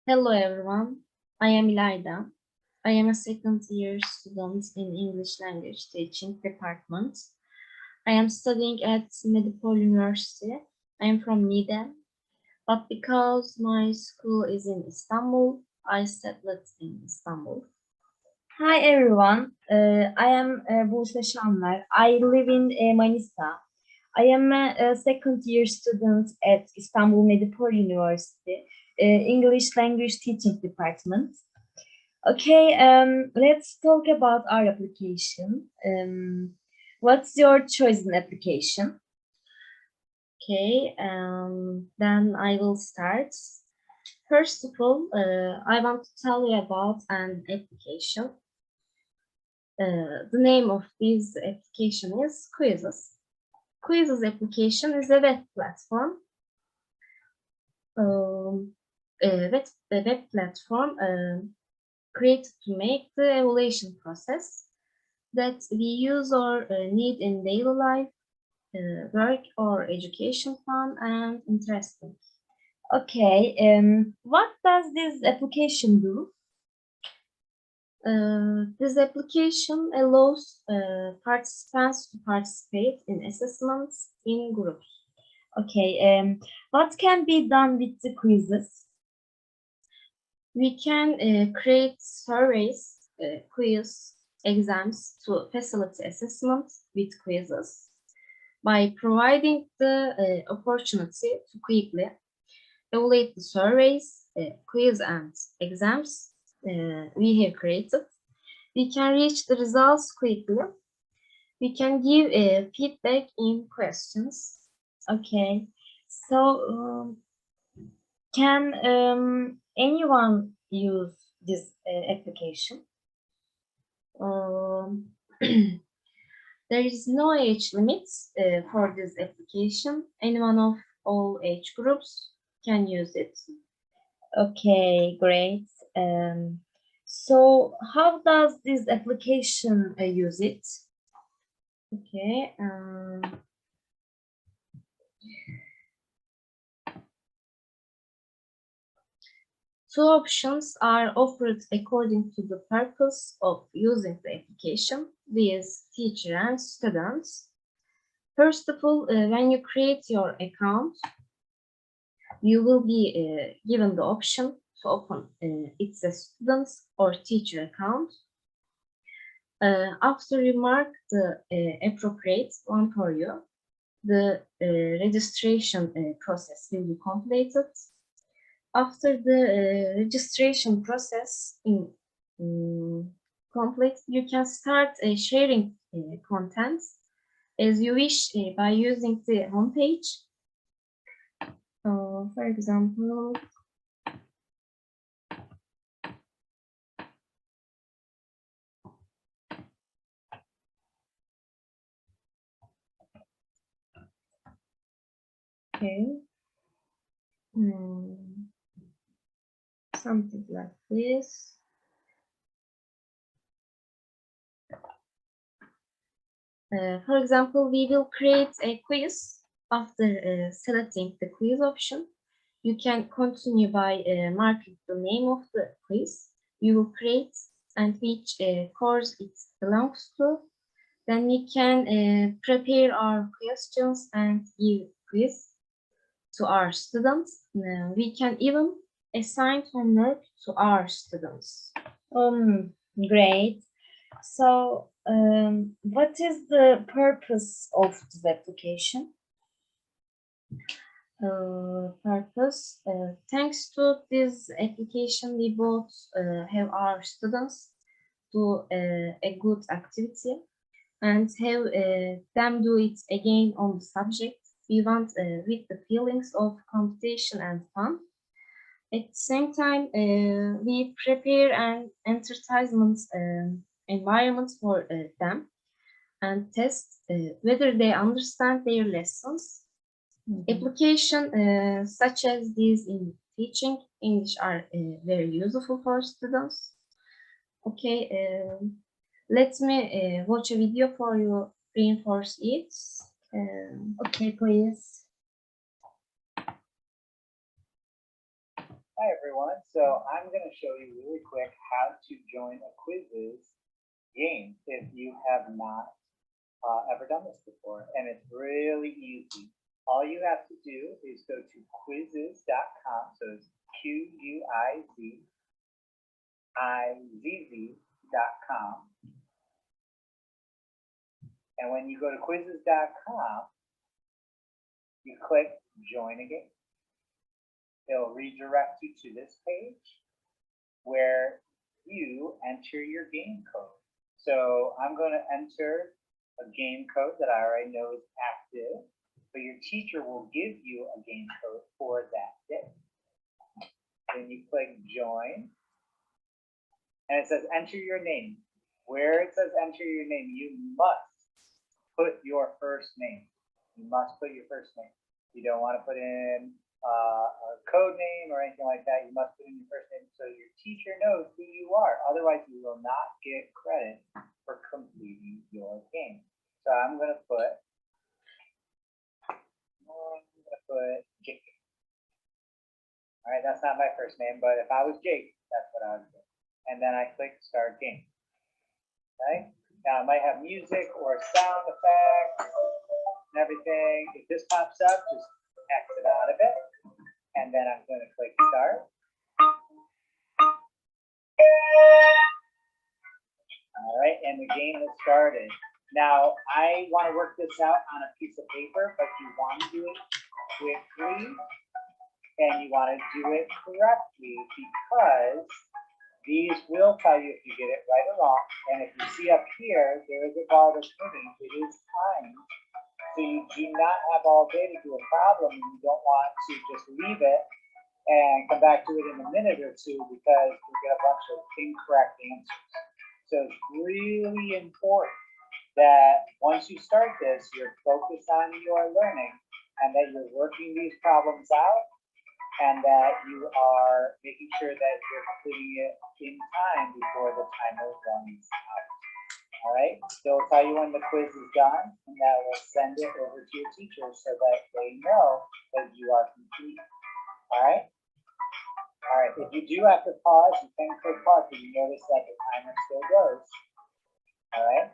Hello everyone, I am Ilayda. I am a second year student in English language teaching department. I am studying at Medipol University. I am from Niğde, but because my school is in Istanbul, I settled in Istanbul. Hi everyone, I am Buse Şanlar. I live in Manisa. I am a second year student at Istanbul Medipol University, English Language Teaching Department. Okay, let's talk about our application. What's your choice in application? Okay, then I will start. First of all, I want to tell you about an application. The name of this application is Quizizz. Quizizz application is a web platform. A web platform created to make the evaluation process that we use or need in daily life, work or education fun and interesting. Okay, what does this application do? This application allows participants to participate in assessments in groups. Okay, what can be done with the quizzes? We can create surveys, quiz, exams to facilitate assessment with quizzes. By providing the opportunity to quickly evaluate the surveys, quiz and exams we have created, we can reach the results quickly. We can give feedback in questions. Okay, so can anyone use this application? There is no age limit for this application. Anyone of all age groups can use it. Okay, great. So how does this application use it? Okay. Two options are offered according to the purpose of using the application with teacher and students. First of all, when you create your account, you will be given the option to open it's a student's or teacher account. After you mark the appropriate one for you, the registration process will be completed. After the registration process in complete, you can start sharing content as you wish by using the homepage. For example, okay, something like this. For example, we will create a quiz. After selecting the quiz option, you can continue by marking the name of the quiz you will create and which course it belongs to. Then we can prepare our questions and give quiz to our students. We can even assign homework to our students. Great. So what is the purpose of this application? Purpose. Thanks to this application, we both have our students do a good activity and have them do it again on the subject. We want with the feelings of competition and fun. At the same time, we prepare an entertainment environment for them and test whether they understand their lessons. Application such as these in teaching English are very useful for students. Okay, let me watch a video for you reinforce it. Okay, please. Hi everyone. So I'm going to show you really quick how to join a Quizizz game if you have not ever done this before. And it's really easy. All you have to do is go to quizizz.com. So it's Quizizz.com. And when you go to quizizz.com, you click join a game. It'll redirect you to this page where you enter your game code. So I'm going to enter a game code that I already know is active, but your teacher will give you a game code for that day. Then you click join, and it says enter your name. Where it says enter your name, you must put your first name. You must put your first name. You don't want to put in a code name or anything like that. You must put in your first name so your teacher knows who you are. Otherwise, you will not get credit for completing your game. So I'm going to put Jake. All right, that's not my first name, but if I was Jake, that's what I would do. And then I click start game. Okay. Now I might have music or sound effects and everything. If this pops up, just exit out of it. And then I'm going to click start. All right, and the game has started. Now, I want to work this out on a piece of paper, but you want to do it quickly and you want to do it correctly because these will tell you if you get it right or wrong. And if you see up here, there is a bar that's moving. It is timed. So you do not have all day to do a problem, and you don't want to just leave it and come back to it in a minute or two because you get a bunch of incorrect answers. So it's really important that once you start this, you're focused on your learning and that you're working these problems out and that you are making sure that you're completing it in time before the timer runs out. All right, they'll tell you when the quiz is done, and that will send it over to your teacher so that they know that you are complete. All right. All right. If you do have to pause, you can click pause, but you notice that the timer still goes. All right.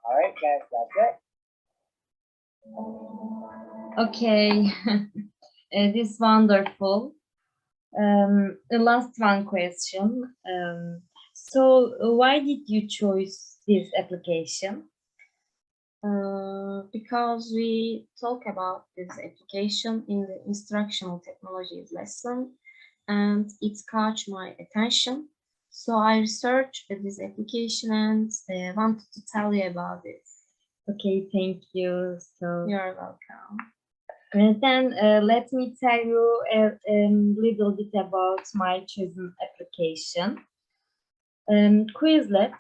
All right, guys, that's it. Okay, this is wonderful. The last one question. So why did you choose this application? Because we talk about this application in the instructional technologies lesson and it caught my attention. So I researched this application and wanted to tell you about it. Okay, thank you. So You're welcome. then let me tell you a little bit about my chosen application. Quizlet.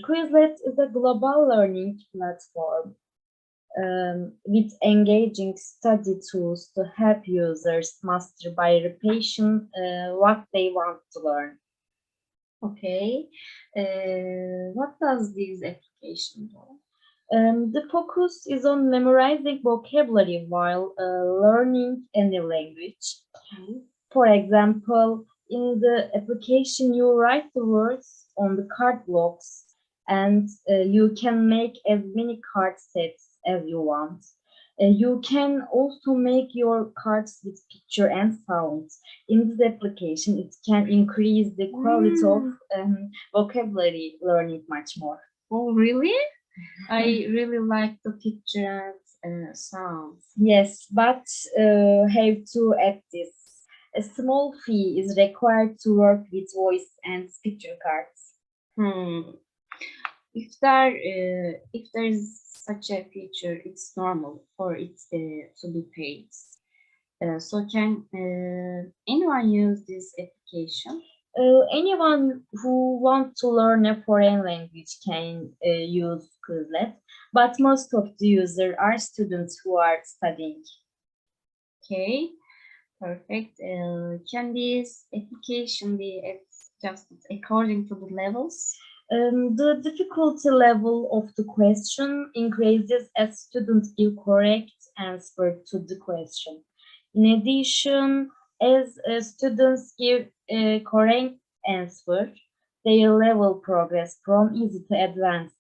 Quizlet is a global learning platform with engaging study tools to help users master by repetition what they want to learn. Okay. What does this application do? The focus is on memorizing vocabulary while learning any language. Okay. For example, in the application, you write the words on the card blocks and you can make as many card sets as you want. You can also make your cards with picture and sounds. In this application, it can increase the quality of vocabulary learning much more. Oh, really? I really like the picture and sounds. Yes, but have to add this. A small fee is required to work with voice and picture cards. If there is such a feature, it's normal for it to be paid. So can anyone use this application? Anyone who wants to learn a foreign language can use Quizlet, but most of the users are students who are studying. Okay, perfect. Can this application be adjusted according to the levels? The difficulty level of the question increases as students give correct answer to the question. In addition, As students give a correct answer, their level progress from easy to advanced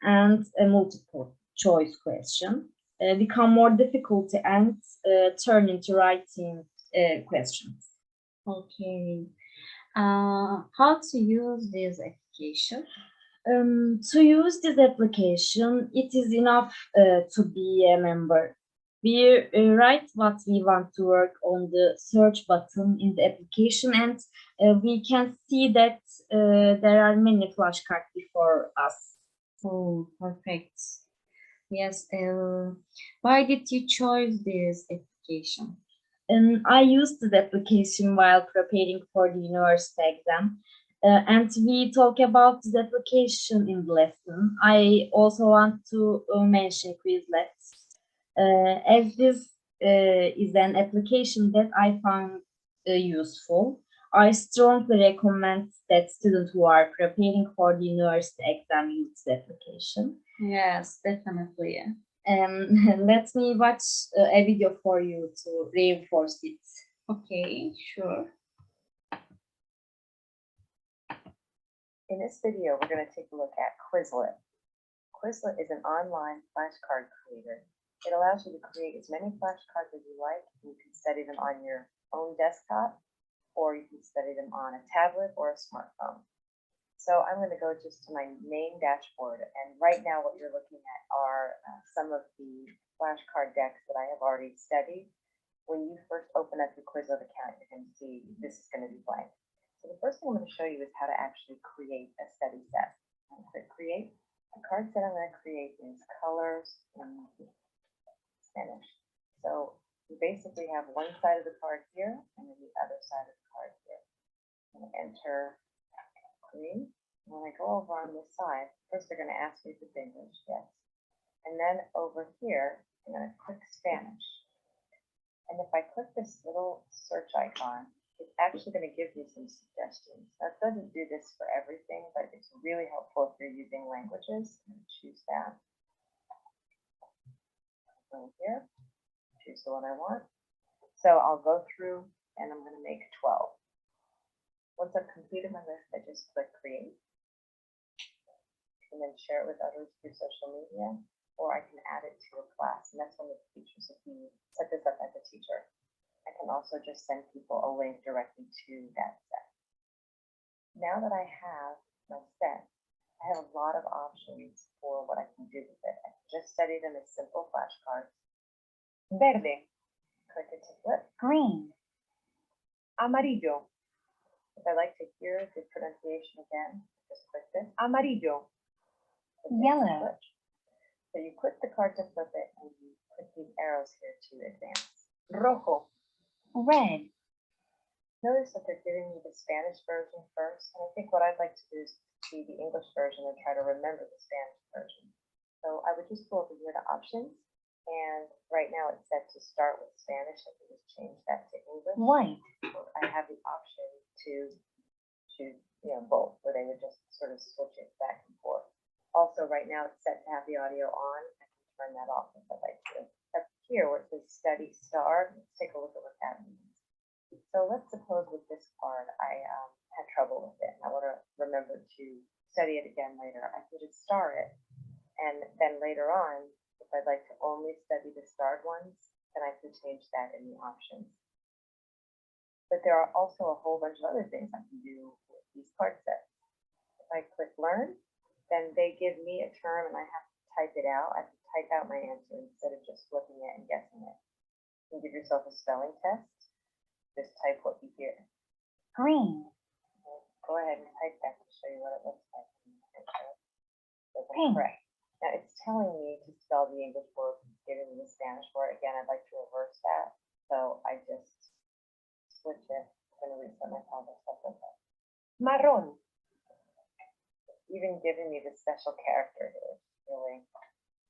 and a multiple choice question become more difficult and turn into writing questions. Okay. How to use this application? To use this application, it is enough to be a member. We write what we want to work on the search button in the application, and we can see that there are many flashcards before us. Oh, perfect. Yes. Why did you choose this application? I used this application while preparing for the university exam. And we talk about this application in the lesson. I also want to mention Quizlet. As this is an application that I found useful, I strongly recommend that students who are preparing for the university exam use the application. Yes, definitely. Let me watch a video for you to reinforce it. Okay, sure. In this video, we're going to take a look at Quizlet. Quizlet is an online flashcard creator. It allows you to create as many flashcards as you like. You can study them on your own desktop, or you can study them on a tablet or a smartphone. So I'm going to go just to my main dashboard, and right now what you're looking at are some of the flashcard decks that I have already studied. When you first open up your Quizlet account, you're going to see this is going to be blank. So the first thing I'm going to show you is how to actually create a study set. I'm going to click create. The card set I'm going to create is colors in Spanish. So you basically have one side of the card here and then the other side of the card here. I'm going to enter green. When I go over on this side, first they're going to ask me if it's English, yes. And then over here, I'm going to click Spanish. And if I click this little search icon, it's actually going to give you some suggestions. That doesn't do this for everything, but it's really helpful if you're using languages. I'm going to choose that. Go here, choose the one I want. So I'll go through and I'm going to make 12. Once I've completed my list, I just click create. And then share it with others through social media, or I can add it to a class. And that's one of the features if you set this up as a teacher. I can also just send people a link directly to that set. Now that I have my set, I have a lot of options for what I can do with it. I can just study them as simple flashcards. Verde. Click it to flip. Green. Amarillo. If I like to hear the pronunciation again, just click this. Amarillo. Click Yellow. flip. So you click the card to flip it, and you click these arrows here to advance. Rojo. Red. Notice that they're giving me the Spanish version first, and I think what I'd like to do is see the English version and try to remember the Spanish version. So I would just go over here to options, and right now it's set to start with Spanish. I can just change that to English. White. So I have the option to choose, both, where they would just sort of switch it back and forth. Also, right now it's set to have the audio on. I can turn that off if I'd like to. Up here where it says study star, let's take a look at what that means. So let's suppose with this card I had trouble with it. I want to remember to study it again later. I can just star it, and then later on, if I'd like to only study the starred ones, then I can change that in the options. But there are also a whole bunch of other things I can do with these card sets. If I click learn, then they give me a term and I have to type it out. I have to type out my answer instead of just flipping it and guessing it. You can give yourself a spelling test. Just type what you hear. Green. Go ahead and type that to show you what it looks like. Pink. Correct. Now it's telling me to spell the English word, giving me the Spanish word. Again, I'd like to reverse that. So I just switch it. I'm going to reset my progress. Marron. Even giving me the special character here. Really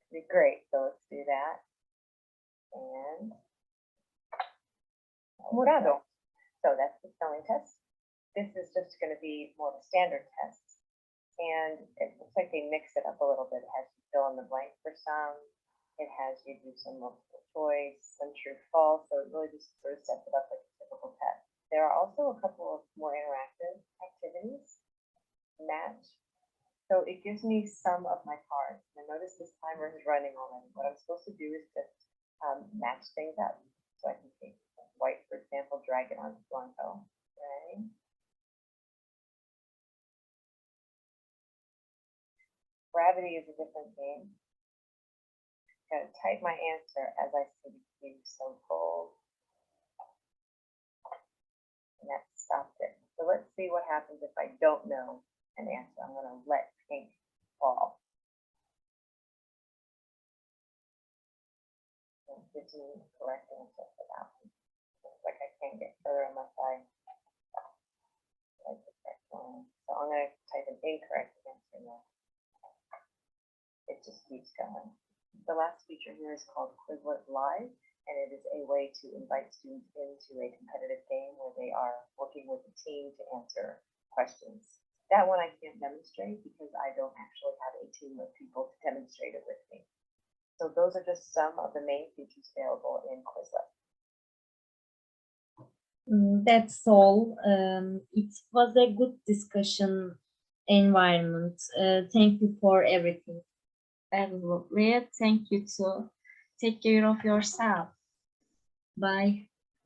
be great. So let's do that. And morado. So that's the spelling test. This is just going to be more of a standard test. And it looks like they mix it up a little bit. It has you fill in the blank for some. It has you do some multiple choice, some true false. So it really just sort of sets it up like a typical test. There are also a couple of more interactive activities. Match. So it gives me some of my cards. And notice this timer is running already. What I'm supposed to do is just match things up. So I can take white, for example, drag it onto Blanco. Okay. Gravity is a different game. Gotta type my answer as I see the cube so cold. And that stopped it. So let's see what happens if I don't know an answer. I'm gonna let pink fall. It gives me the correct answer for that one. Looks like I can't get further unless I type the correct one. So I'm gonna type an incorrect answer now. It just keeps going. The last feature here is called Quizlet Live, and it is a way to invite students into a competitive game where they are working with a team to answer questions. That one I can't demonstrate because I don't actually have a team of people to demonstrate it with me. So those are just some of the main features available in Quizlet. That's all. It was a good discussion environment. Thank you for everything. Absolutely. Thank you too. Take care of yourself. Bye.